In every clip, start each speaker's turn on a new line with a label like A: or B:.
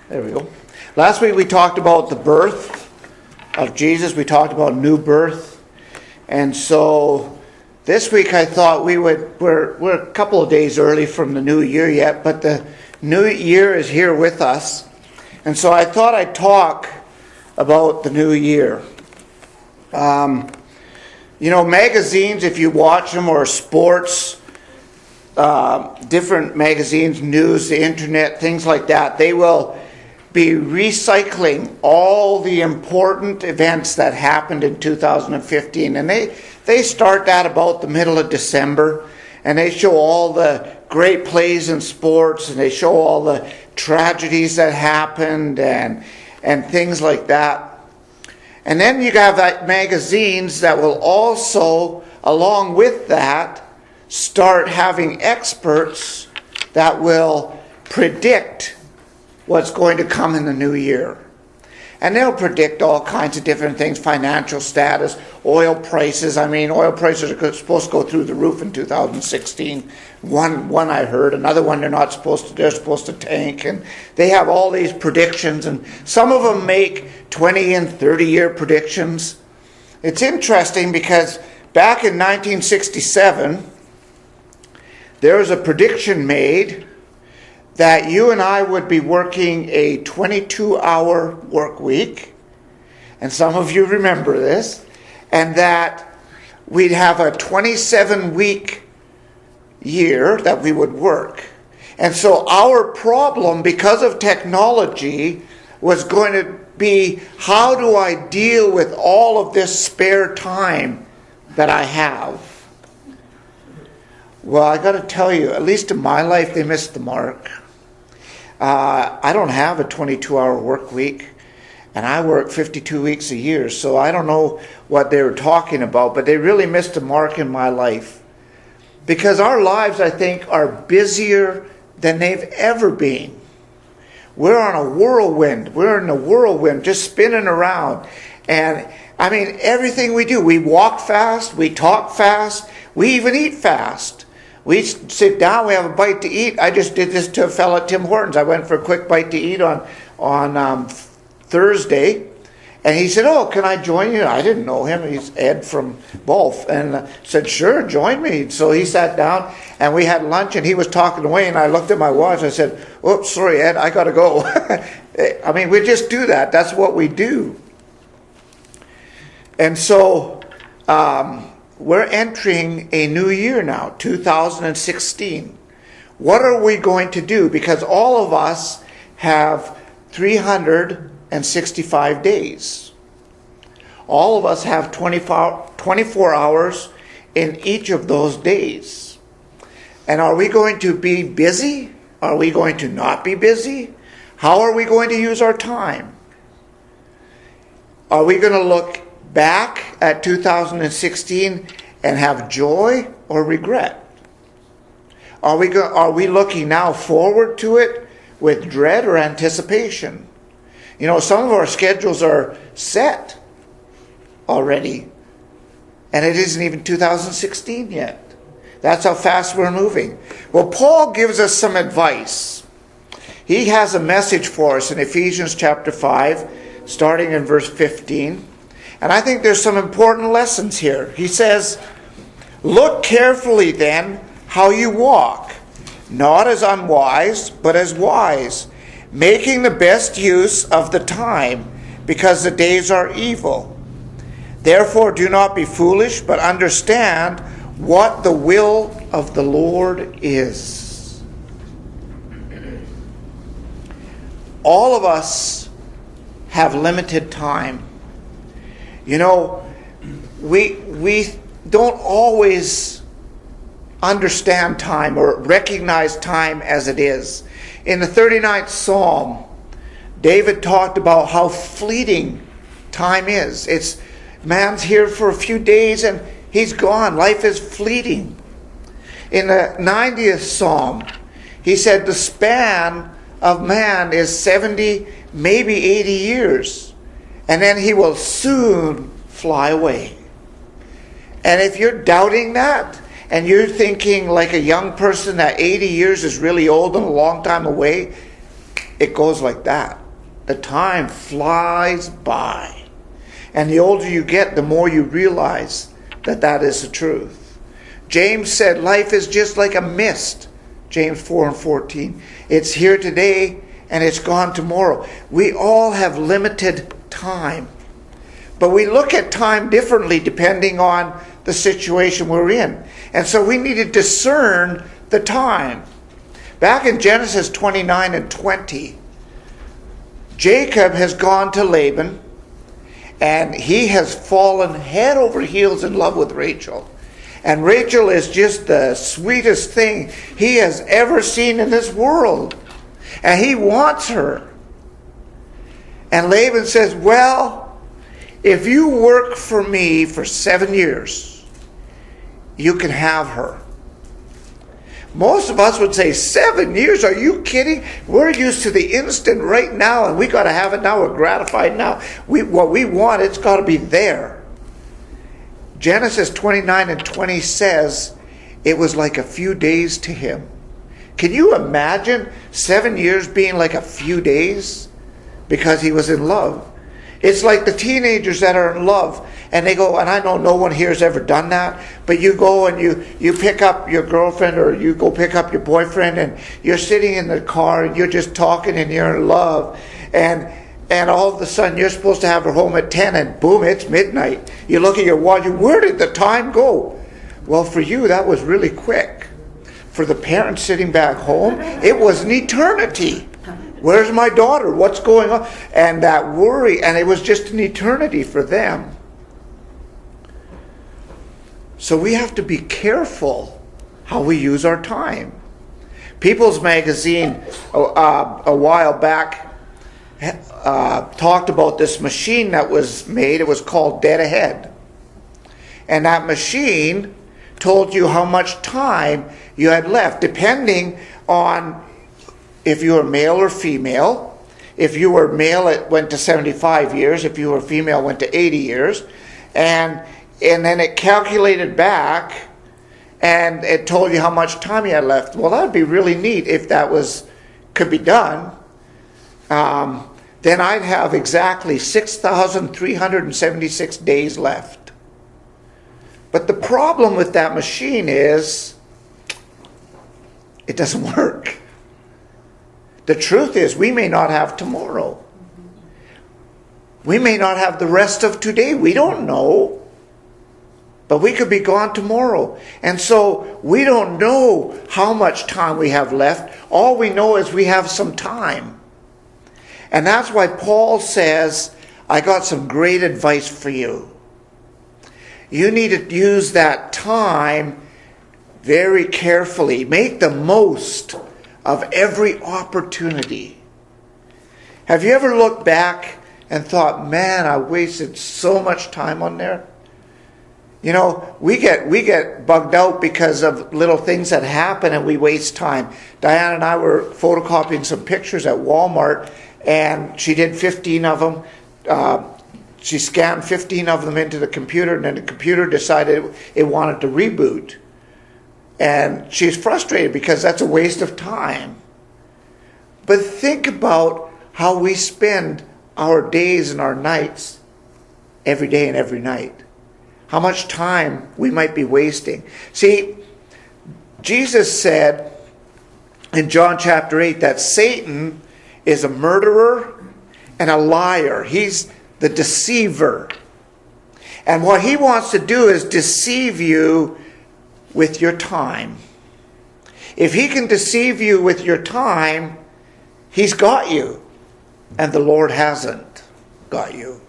A: There we go. Last week we talked about the birth of Jesus. We talked about new birth. And so this week I thought we're a couple of days early from the new year yet, but the new year is here with us. And so I thought I'd talk about the new year. Magazines, if you watch them, or sports, different magazines, news, the internet, things like that, they will be recycling all the important events that happened in 2015. And they start that about the middle of December. And they show all the great plays in sports. And they show all the tragedies that happened and things like that. And then you have magazines that will also, along with that, start having experts that will predict what's going to come in the new year. And they'll predict all kinds of different things, financial status, oil prices. Oil prices are supposed to go through the roof in 2016. One I heard, another one they're supposed to tank. And they have all these predictions, and some of them make 20 and 30-year predictions. It's interesting because back in 1967, there was a prediction made that you and I would be working a 22-hour work week, and some of you remember this, and that we'd have a 27-week year that we would work. And so our problem, because of technology, was going to be, how do I deal with all of this spare time that I have? Well, I got to tell you, at least in my life, they missed the mark. I don't have a 22-hour work week, and I work 52 weeks a year, so I don't know what they were talking about, but they really missed the mark in my life. Because our lives, I think, are busier than they've ever been. We're on a whirlwind. We're in a whirlwind, just spinning around. And, everything we do, we walk fast, we talk fast, we even eat fast. We sit down, we have a bite to eat. I just did this to a fellow at Tim Hortons. I went for a quick bite to eat on Thursday. And he said, "Oh, can I join you?" I didn't know him. He's Ed from both. And said, "Sure, join me." So he sat down and we had lunch, and he was talking away. And I looked at my watch. I said, "Oops, sorry, Ed, I got to go." We just do that. That's what we do. And so we're entering a new year now, 2016. What are we going to do? Because all of us have 365 days. All of us have 24 hours in each of those days. And are we going to be busy? Are we going to not be busy? How are we going to use our time? Are we going to look back at 2016 and have joy or regret? Are we looking now forward to it with dread or anticipation? Some of our schedules are set already, and it isn't even 2016 yet. That's how fast we're moving. Well, Paul gives us some advice. He has a message for us in Ephesians chapter 5, starting in verse 15. And I think there's some important lessons here. He says, "Look carefully then how you walk, not as unwise, but as wise, making the best use of the time, because the days are evil. Therefore do not be foolish, but understand what the will of the Lord is." All of us have limited time. We don't always understand time or recognize time as it is. In the 39th Psalm, David talked about how fleeting time is. Man's here for a few days and he's gone. Life is fleeting. In the 90th Psalm, he said the span of man is 70, maybe 80 years. And then he will soon fly away. And if you're doubting that, and you're thinking like a young person that 80 years is really old and a long time away, it goes like that. The time flies by. And the older you get, the more you realize that that is the truth. James said life is just like a mist. James 4:14. It's here today and it's gone tomorrow. We all have limited time. But we look at time differently depending on the situation we're in. And so we need to discern the time. Back in Genesis 29 and 20, Jacob has gone to Laban and he has fallen head over heels in love with Rachel. And Rachel is just the sweetest thing he has ever seen in this world. And he wants her. And Laban says, well, if you work for me for 7 years, you can have her. Most of us would say, 7 years? Are you kidding? We're used to the instant right now, and we got to have it now. We're gratified now. What we want, it's got to be there. Genesis 29 and 20 says it was like a few days to him. Can you imagine 7 years being like a few days? Because he was in love. It's like the teenagers that are in love and they go, and I know no one here has ever done that, but you go and you pick up your girlfriend or you go pick up your boyfriend and you're sitting in the car and you're just talking and you're in love and all of a sudden you're supposed to have her home at 10 and boom, it's midnight. You look at your watch, where did the time go? Well, for you, that was really quick. For the parents sitting back home, it was an eternity. Where's my daughter? What's going on? And that worry, and it was just an eternity for them. So we have to be careful how we use our time. People's Magazine a while back talked about this machine that was made. It was called Dead Ahead. And that machine told you how much time you had left, depending on if you were male or female. If you were male, it went to 75 years. If you were female, it went to 80 years. And then it calculated back and it told you how much time you had left. Well, that would be really neat if that could be done. Then I'd have exactly 6,376 days left. But the problem with that machine is it doesn't work. The truth is, we may not have tomorrow. We may not have the rest of today. We don't know. But we could be gone tomorrow. And so we don't know how much time we have left. All we know is we have some time. And that's why Paul says, I got some great advice for you. You need to use that time very carefully. Make the most of every opportunity. Have you ever looked back and thought, man, I wasted so much time on there? You know, we get bugged out because of little things that happen and we waste time. Diane and I were photocopying some pictures at Walmart and she did 15 of them. She scanned 15 of them into the computer and then the computer decided it wanted to reboot. And she's frustrated because that's a waste of time. But think about how we spend our days and our nights every day and every night. How much time we might be wasting. See, Jesus said in John chapter 8 that Satan is a murderer and a liar. He's the deceiver. And what he wants to do is deceive you with your time. If he can deceive you with your time, he's got you. And the Lord hasn't got you.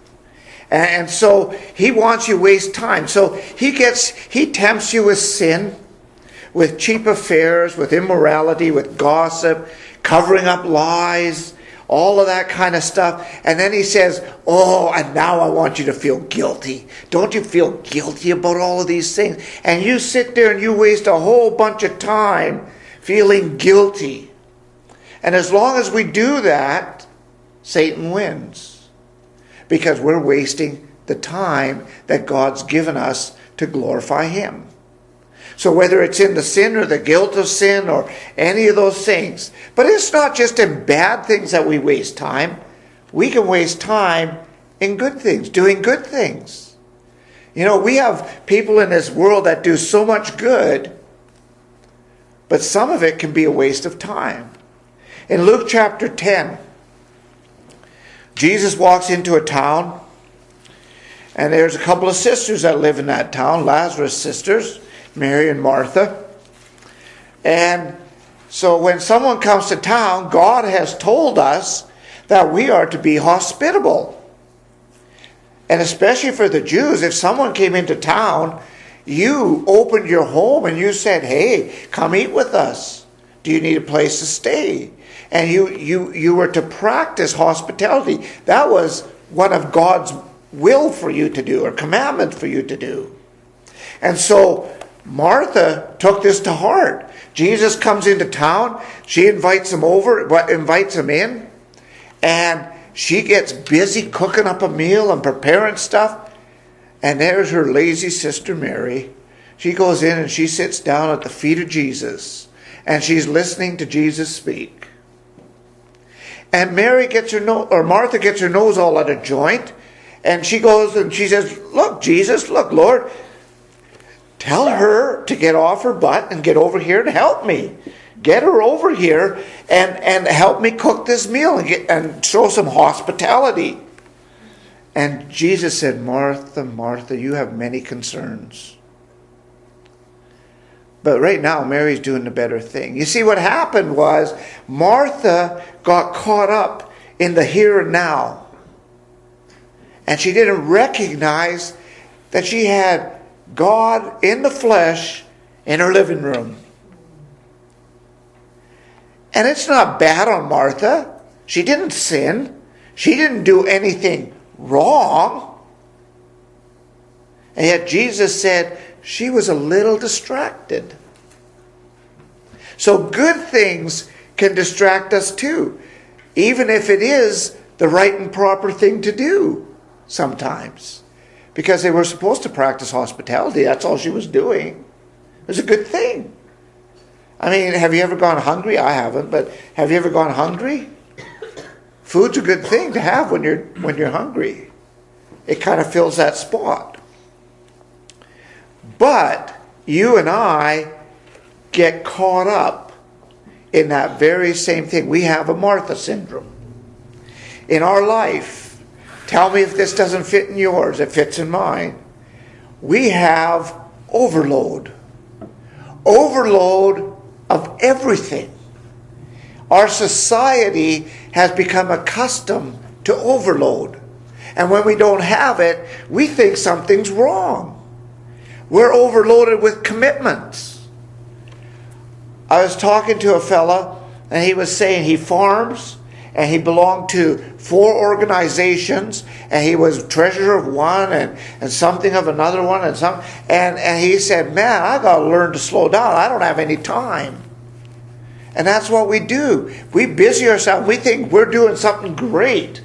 A: And so he wants you to waste time. So he tempts you with sin, with cheap affairs, with immorality, with gossip, covering up lies, all of that kind of stuff. And then he says, oh, and now I want you to feel guilty. Don't you feel guilty about all of these things? And you sit there and you waste a whole bunch of time feeling guilty. And as long as we do that, Satan wins. Because we're wasting the time that God's given us to glorify him. So whether it's in the sin or the guilt of sin or any of those things. But it's not just in bad things that we waste time. We can waste time in good things, doing good things. You know, we have people in this world that do so much good, but some of it can be a waste of time. In Luke chapter 10, Jesus walks into a town, and there's a couple of sisters that live in that town, Lazarus' sisters, Mary and Martha. And so when someone comes to town, God has told us that we are to be hospitable. And especially for the Jews, if someone came into town, you opened your home and you said, hey, come eat with us. Do you need a place to stay? And you were to practice hospitality. That was one of God's will for you to do, or commandment for you to do. And so Martha took this to heart. Jesus comes into town. She invites him in. And she gets busy cooking up a meal and preparing stuff. And there's her lazy sister Mary. She goes in and she sits down at the feet of Jesus. And she's listening to Jesus speak. And Martha gets her nose all out of joint. And she goes and she says, look, Jesus, look, Lord, tell her to get off her butt and get over here and help me. Get her over here and help me cook this meal and show some hospitality. And Jesus said, Martha, Martha, you have many concerns. But right now, Mary's doing the better thing. You see, what happened was Martha got caught up in the here and now. And she didn't recognize that she had God in the flesh in her living room. And it's not bad on Martha. She didn't sin. She didn't do anything wrong. And yet Jesus said she was a little distracted. So good things can distract us too, even if it is the right and proper thing to do sometimes. Because they were supposed to practice hospitality. That's all she was doing. It was a good thing. I mean, have you ever gone hungry? I haven't, but have you ever gone hungry? Food's a good thing to have when you're hungry. It kind of fills that spot. But you and I get caught up in that very same thing. We have a Martha syndrome. In our life, tell me if this doesn't fit in yours, it fits in mine. We have overload. Overload of everything. Our society has become accustomed to overload. And when we don't have it, we think something's wrong. We're overloaded with commitments. I was talking to a fella, and he was saying he farms, and he belonged to 4 organizations, and he was treasurer of one and something of another one, and he said, man, I got to learn to slow down. I don't have any time. And that's what we do. We busy ourselves. We think we're doing something great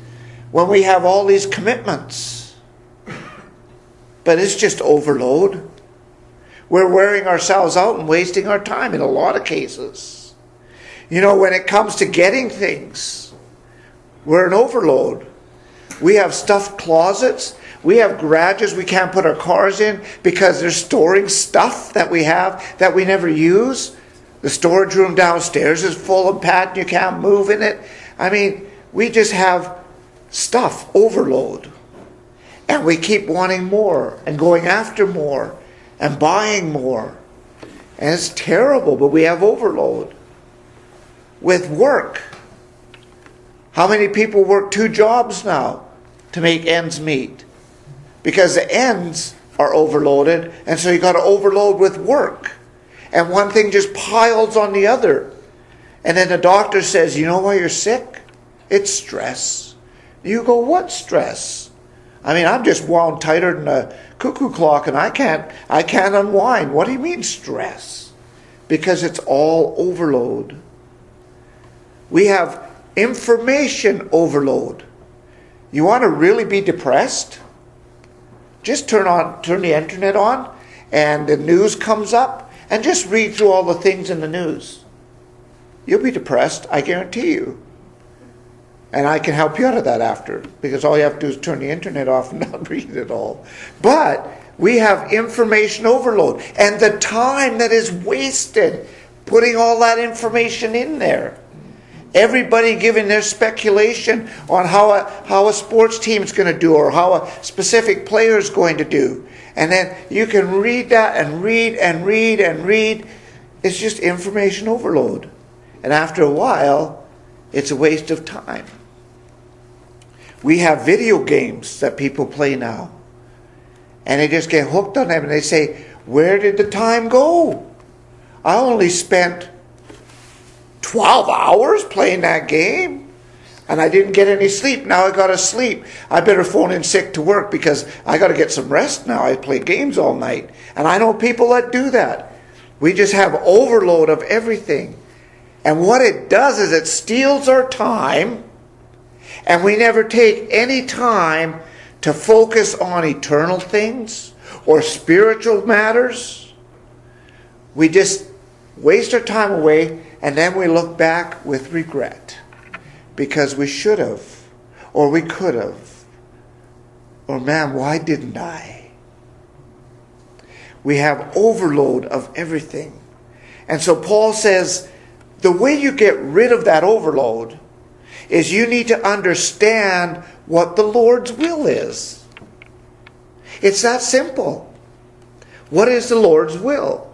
A: when we have all these commitments. But it's just overload. We're wearing ourselves out and wasting our time in a lot of cases. You know, when it comes to getting things, we're an overload. We have stuffed closets. We have garages we can't put our cars in because they're storing stuff that we have that we never use. The storage room downstairs is full of padding. You can't move in it. I mean, we just have stuff, overload. And we keep wanting more and going after more and buying more. And it's terrible, but we have overload. With work. How many people work 2 jobs now to make ends meet? Because the ends are overloaded, and so you got to overload with work. And one thing just piles on the other. And then the doctor says, you know why you're sick? It's stress. You go, what stress? I mean, I'm just wound tighter than a cuckoo clock and I can't unwind. What do you mean stress? Because it's all overload. We have information overload. You want to really be depressed? Just turn the internet on and the news comes up and just read through all the things in the news. You'll be depressed, I guarantee you. And I can help you out of that after, because all you have to do is turn the internet off and not read it all. But we have information overload, and the time that is wasted putting all that information in there. Everybody giving their speculation on how a sports team is going to do, or how a specific player is going to do. And then you can read that and read and read and read. It's just information overload. And after a while, it's a waste of time. We have video games that people play now. And they just get hooked on them and they say, where did the time go? I only spent 12 hours playing that game and I didn't get any sleep. Now I got to sleep. I better phone in sick to work because I got to get some rest now. I play games all night. And I know people that do that. We just have overload of everything. And what it does is it steals our time, and we never take any time to focus on eternal things or spiritual matters. We just waste our time away, and then we look back with regret because we should have, or we could have, or man, why didn't I? We have overload of everything. And so Paul says the way you get rid of that overload is you need to understand what the Lord's will is. It's that simple. What is the Lord's will?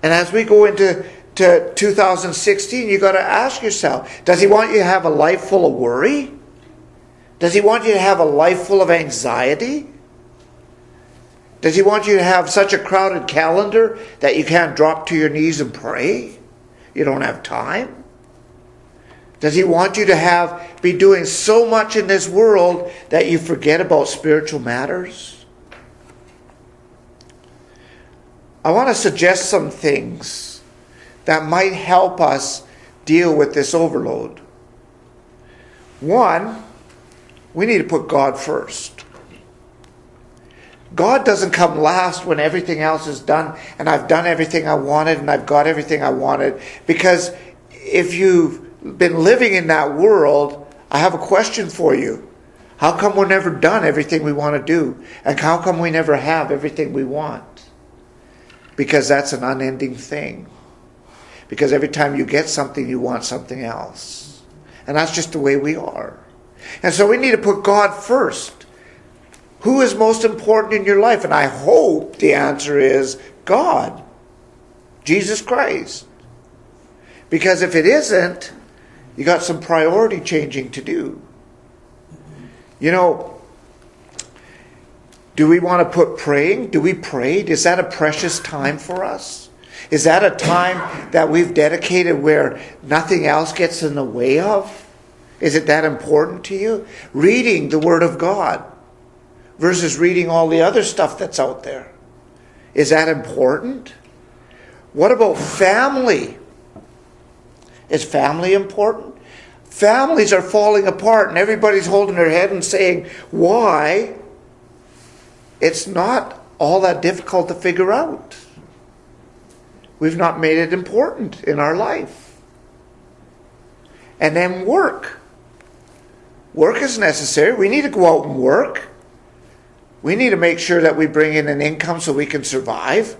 A: And as we go into 2016, you've got to ask yourself, does he want you to have a life full of worry? Does he want you to have a life full of anxiety? Does he want you to have such a crowded calendar that you can't drop to your knees and pray? You don't have time? Does he want you to be doing so much in this world that you forget about spiritual matters? I want to suggest some things that might help us deal with this overload. One, we need to put God first. God doesn't come last when everything else is done and I've done everything I wanted and I've got everything I wanted. Because if you've been living in that world, I have a question for you. How come we're never done everything we want to do? And how come we never have everything we want? Because that's an unending thing. Because every time you get something, you want something else. And that's just the way we are. And so we need to put God first. Who is most important in your life? And I hope the answer is God. Jesus Christ. Because if it isn't, you got some priority changing to do. You know, do we want to put praying? Do we pray? Is that a precious time for us? Is that a time that we've dedicated where nothing else gets in the way of? Is it that important to you? Reading the Word of God versus reading all the other stuff that's out there. Is that important? What about family? Is family important? Families are falling apart and everybody's holding their head and saying, why? It's not all that difficult to figure out. We've not made it important in our life. And then work. Work is necessary. We need to go out and work. We need to make sure that we bring in an income so we can survive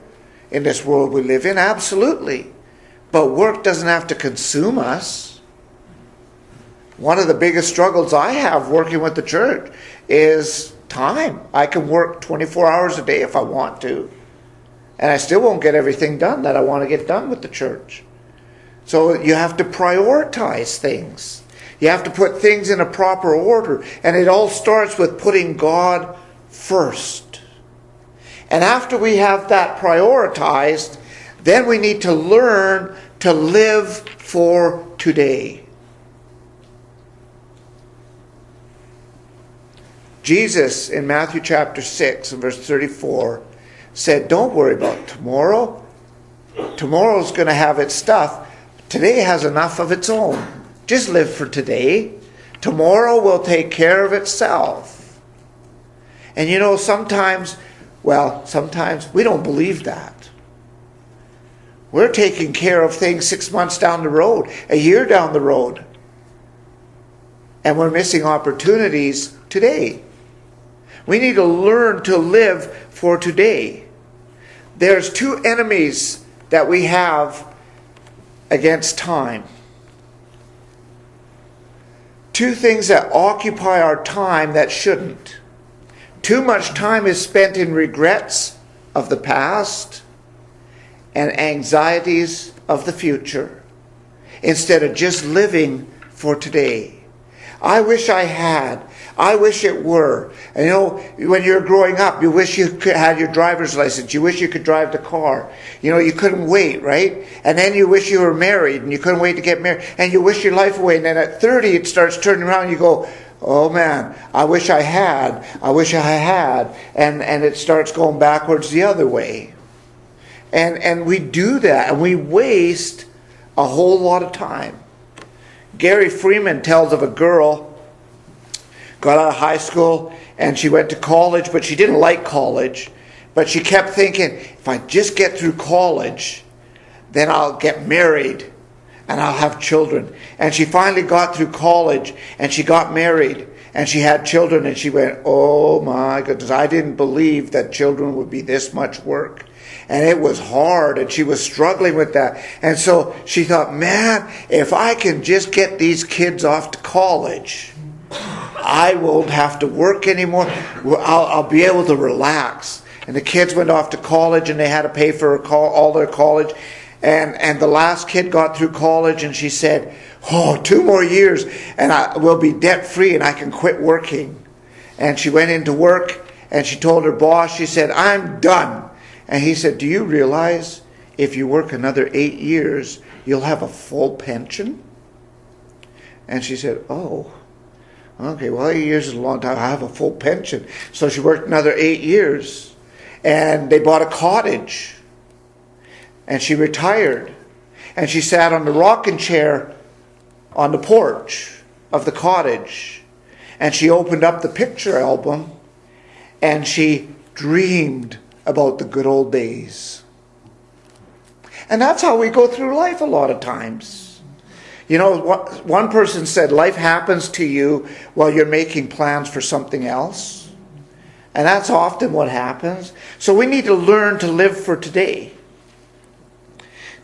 A: in this world we live in. Absolutely. But work doesn't have to consume us. One of the biggest struggles I have working with the church is time. I can work 24 hours a day if I want to. And I still won't get everything done that I want to get done with the church. So you have to prioritize things. You have to put things in a proper order. And it all starts with putting God first. And after we have that prioritized, then we need to learn to live for today. Jesus in Matthew chapter 6 and verse 34 said, don't worry about tomorrow. Tomorrow's going to have its stuff. Today has enough of its own. Just live for today. Tomorrow will take care of itself. And you know, sometimes we don't believe that. We're taking care of things 6 months down the road, a year down the road. And we're missing opportunities today. We need to learn to live for today. There's two enemies that we have against time. Two things that occupy our time that shouldn't. Too much time is spent in regrets of the past and anxieties of the future, instead of just living for today. I wish I had. I wish it were. And you know, when you're growing up, you wish you had your driver's license. You wish you could drive the car. You know, you couldn't wait, right? And then you wish you were married, and you couldn't wait to get married. And you wish your life away. And then at 30, it starts turning around, and you go, oh man, I wish I had. I wish I had. And it starts going backwards the other way. And we do that, and we waste a whole lot of time. Gary Freeman tells of a girl, got out of high school, and she went to college, but she didn't like college. But she kept thinking, if I just get through college, then I'll get married, and I'll have children. And she finally got through college, and she got married, and she had children, and she went, oh my goodness, I didn't believe that children would be this much work. And it was hard, and she was struggling with that. And so she thought, man, if I can just get these kids off to college, I won't have to work anymore. I'll be able to relax. And the kids went off to college, and they had to pay for all their college. And the last kid got through college, and she said, oh, 2 more years, and I will be debt-free, and I can quit working. And she went into work, and she told her boss, she said, I'm done. And he said, do you realize if you work another 8 years, you'll have a full pension? And she said, oh, okay, well, 8 years is a long time. I have a full pension. So she worked another 8 years. And they bought a cottage. And she retired. And she sat on the rocking chair on the porch of the cottage. And she opened up the picture album. And she dreamed about the good old days. And that's how we go through life a lot of times. You know, one person said, life happens to you while you're making plans for something else. And that's often what happens. So we need to learn to live for today.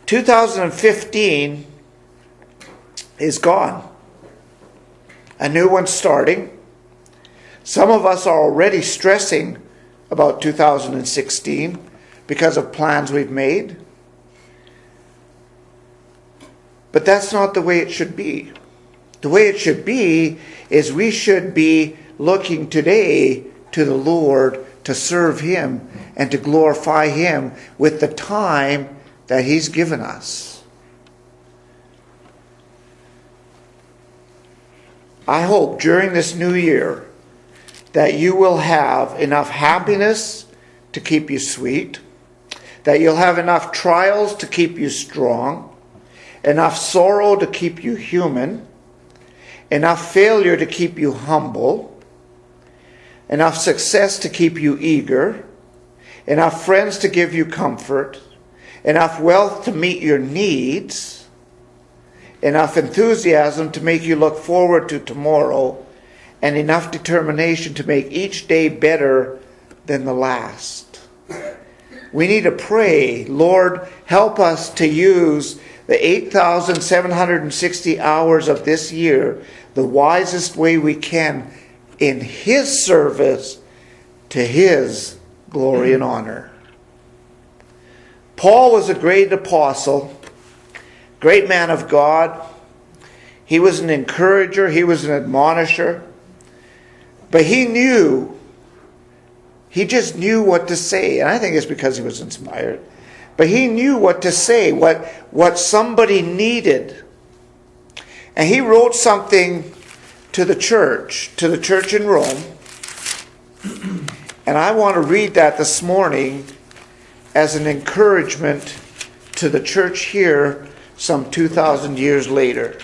A: 2015 is gone. A new one's starting. Some of us are already stressing about 2016 because of plans we've made. But that's not the way it should be. The way it should be is we should be looking today to the Lord to serve Him and to glorify Him with the time that He's given us. I hope during this new year that you will have enough happiness to keep you sweet, that you'll have enough trials to keep you strong, enough sorrow to keep you human, enough failure to keep you humble, enough success to keep you eager, enough friends to give you comfort, enough wealth to meet your needs, enough enthusiasm to make you look forward to tomorrow, and enough determination to make each day better than the last. We need to pray, Lord, help us to use the 8,760 hours of this year the wisest way we can in His service to His glory and honor. Paul was a great apostle, great man of God. He was an encourager. He was an admonisher. But he just knew what to say. And I think it's because he was inspired. But he knew what to say, what somebody needed. And he wrote something to the church in Rome. And I want to read that this morning as an encouragement to the church here some 2,000 years later.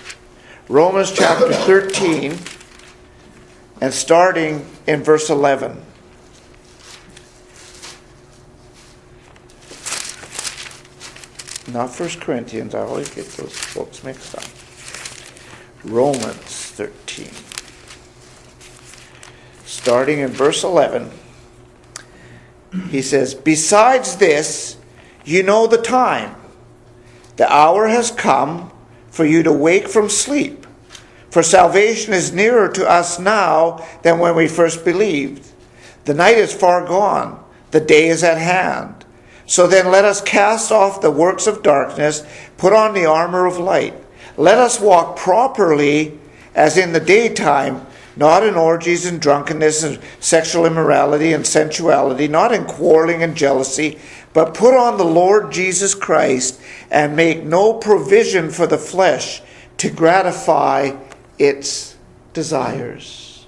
A: Romans chapter 13, and starting in verse 11. Not 1 Corinthians. I always get those books mixed up. Romans 13. Starting in verse 11. He says, besides this, you know the time. The hour has come for you to wake from sleep. For salvation is nearer to us now than when we first believed. The night is far gone. The day is at hand. So then let us cast off the works of darkness, put on the armor of light. Let us walk properly as in the daytime, not in orgies and drunkenness and sexual immorality and sensuality, not in quarreling and jealousy, but put on the Lord Jesus Christ and make no provision for the flesh to gratify its desires.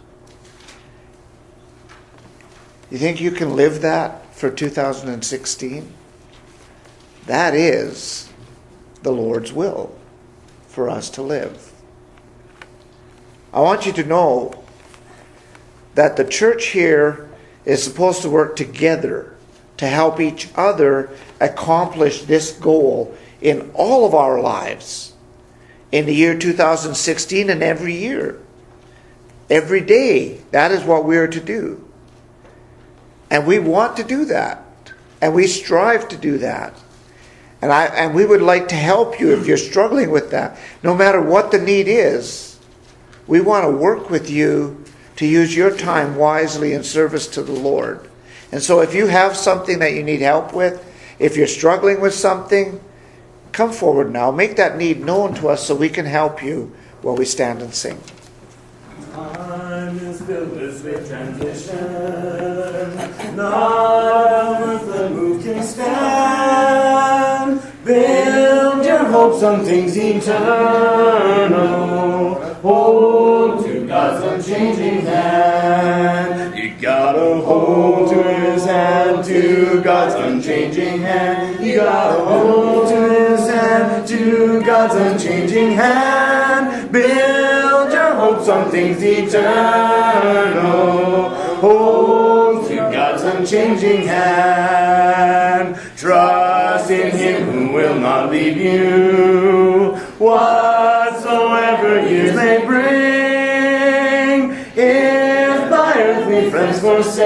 A: You think you can live that for 2016? That is the Lord's will for us to live. I want you to know that the church here is supposed to work together to help each other accomplish this goal in all of our lives. In the year 2016 and every year. Every day. That is what we are to do. And we want to do that. And we strive to do that. And we would like to help you if you're struggling with that. No matter what the need is. We want to work with you to use your time wisely in service to the Lord. And so if you have something that you need help with, if you're struggling with something, come forward now. Make that need known to us so we can help you while we stand and sing.
B: Time is filled with transition. Not with the move can stand. Build your hopes on things eternal. Hold to God's unchanging hand. You gotta hold to His hand, to God's unchanging hand. You gotta hold to His hand, to God's unchanging hand. Build your hopes on things eternal. Hold to God's unchanging hand. Trust in Him who will not leave you, whatsoever years may bring. If by earthly friends forsaken,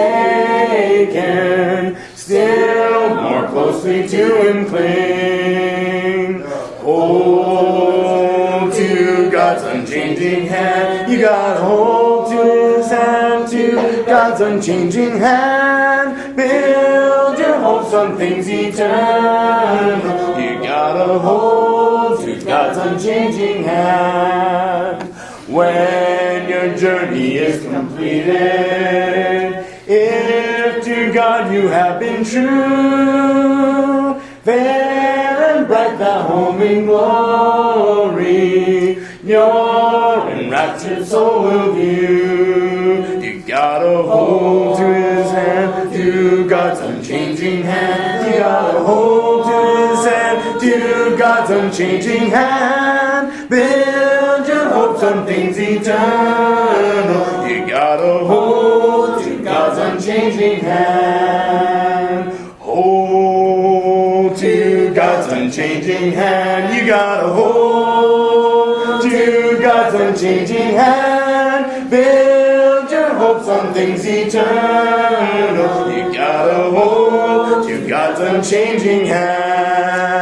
B: still more closely to Him cling. Hold to God's unchanging hand. You gotta hold to His hand, to God's unchanging hand. Build your hopes on things eternal. You gotta hold to God's unchanging hand. When your journey is completed, if to God you have been true, fair and bright the home in glory, your enraptured soul will view. You gotta hold to His hand, to God's unchanging hand. You gotta hold to His hand, to God's unchanging hand. Build your hopes on things eternal. You gotta hold to God's unchanging hand. Hold to God's unchanging hand. You gotta hold to God's unchanging hand. Build your hopes on things eternal. You gotta hold to God's unchanging hand.